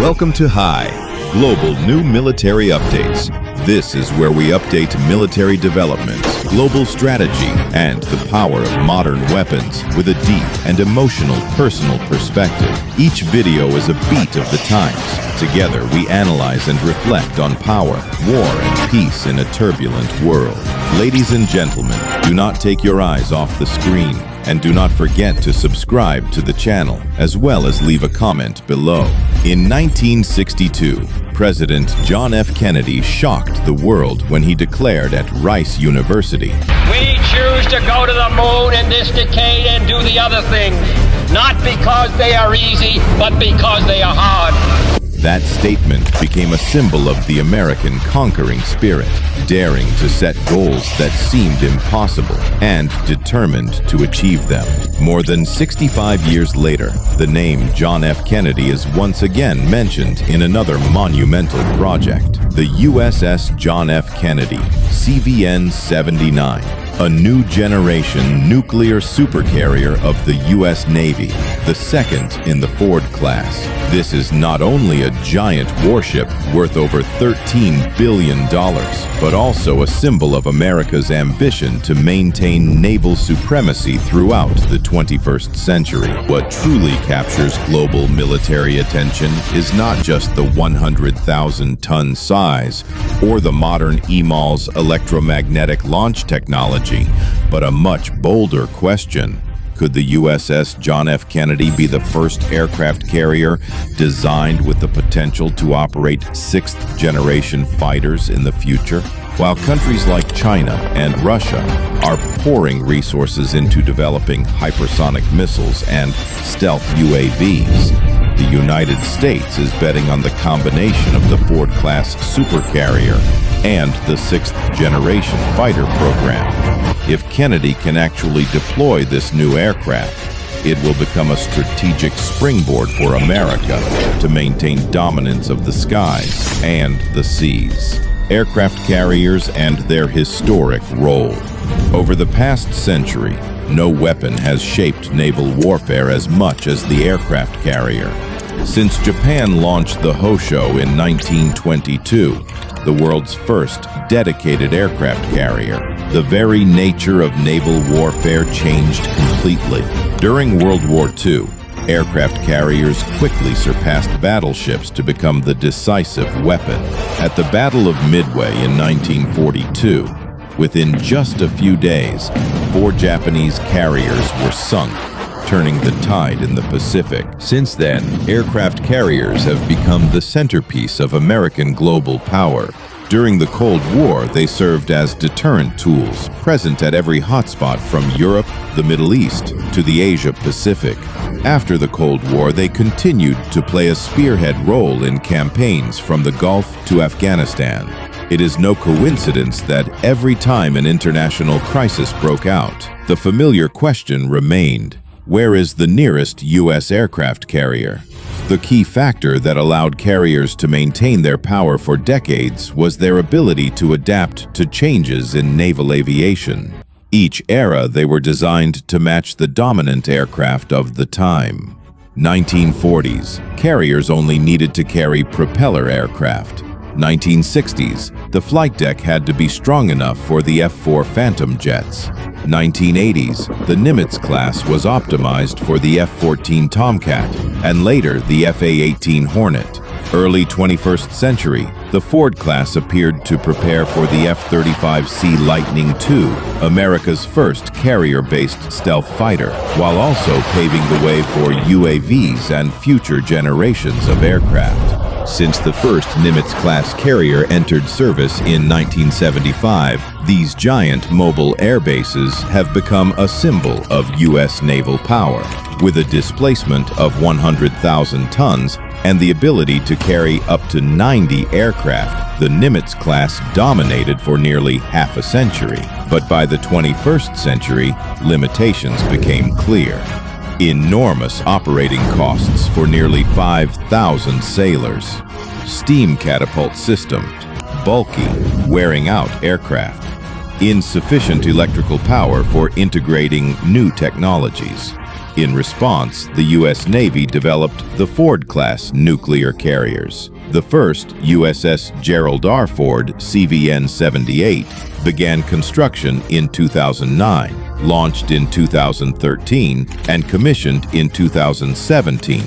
Welcome to HI, Global New Military Updates. This is where we update military developments, global strategy, and the power of modern weapons with a deep and emotional personal perspective. Each video is a beat of the times. Together, we analyze and reflect on power, war, and peace in a turbulent world. Ladies and gentlemen, do not take your eyes off the screen, and do not forget to subscribe to the channel, as well as leave a comment below. In 1962, President John F. Kennedy shocked the world when he declared at Rice University, "We choose to go to the moon in this decade and do the other things, not because they are easy, but because they are hard." That statement became a symbol of the American conquering spirit, daring to set goals that seemed impossible and determined to achieve them. More than 65 years later, the name John F. Kennedy is once again mentioned in another monumental project, the USS John F. Kennedy, CVN-79. A new generation nuclear supercarrier of the U.S. Navy, the second in the Ford class. This is not only a giant warship worth over $13 billion, but also a symbol of America's ambition to maintain naval supremacy throughout the 21st century. What truly captures global military attention is not just the 100,000-ton size or the modern EMALS electromagnetic launch technology, but a much bolder question. Could the USS John F. Kennedy be the first aircraft carrier designed with the potential to operate sixth-generation fighters in the future? While countries like China and Russia are pouring resources into developing hypersonic missiles and stealth UAVs, the United States is betting on the combination of the Ford-class supercarrier and the sixth-generation fighter program. If Kennedy can actually deploy this new aircraft, it will become a strategic springboard for America to maintain dominance of the skies and the seas. Aircraft carriers and their historic role. Over the past century, no weapon has shaped naval warfare as much as the aircraft carrier. Since Japan launched the Hosho in 1922, the world's first dedicated aircraft carrier, the very nature of naval warfare changed completely. During World War II, aircraft carriers quickly surpassed battleships to become the decisive weapon. At the Battle of Midway in 1942, within just a few days, 4 Japanese carriers were sunk, turning the tide in the Pacific. Since then, aircraft carriers have become the centerpiece of American global power. During the Cold War, they served as deterrent tools, present at every hotspot from Europe, the Middle East, to the Asia-Pacific. After the Cold War, they continued to play a spearhead role in campaigns from the Gulf to Afghanistan. It is no coincidence that every time an international crisis broke out, the familiar question remained: where is the nearest U.S. aircraft carrier? The key factor that allowed carriers to maintain their power for decades was their ability to adapt to changes in naval aviation. Each era, they were designed to match the dominant aircraft of the time. 1940s, carriers only needed to carry propeller aircraft. 1960s, the flight deck had to be strong enough for the F-4 Phantom jets. 1980s, the Nimitz class was optimized for the F-14 Tomcat, and later the F/A-18 Hornet. Early 21st century, the Ford class appeared to prepare for the F-35C Lightning II, America's first carrier-based stealth fighter, while also paving the way for UAVs and future generations of aircraft. Since the first Nimitz-class carrier entered service in 1975, these giant mobile air bases have become a symbol of U.S. naval power. With a displacement of 100,000 tons and the ability to carry up to 90 aircraft, the Nimitz class dominated for nearly half a century. But by the 21st century, limitations became clear. Enormous operating costs for nearly 5,000 sailors. Steam catapult system. Bulky, wearing out aircraft. Insufficient electrical power for integrating new technologies. In response, the U.S. Navy developed the Ford-class nuclear carriers. The first, USS Gerald R. Ford CVN-78, began construction in 2009, launched in 2013, and commissioned in 2017.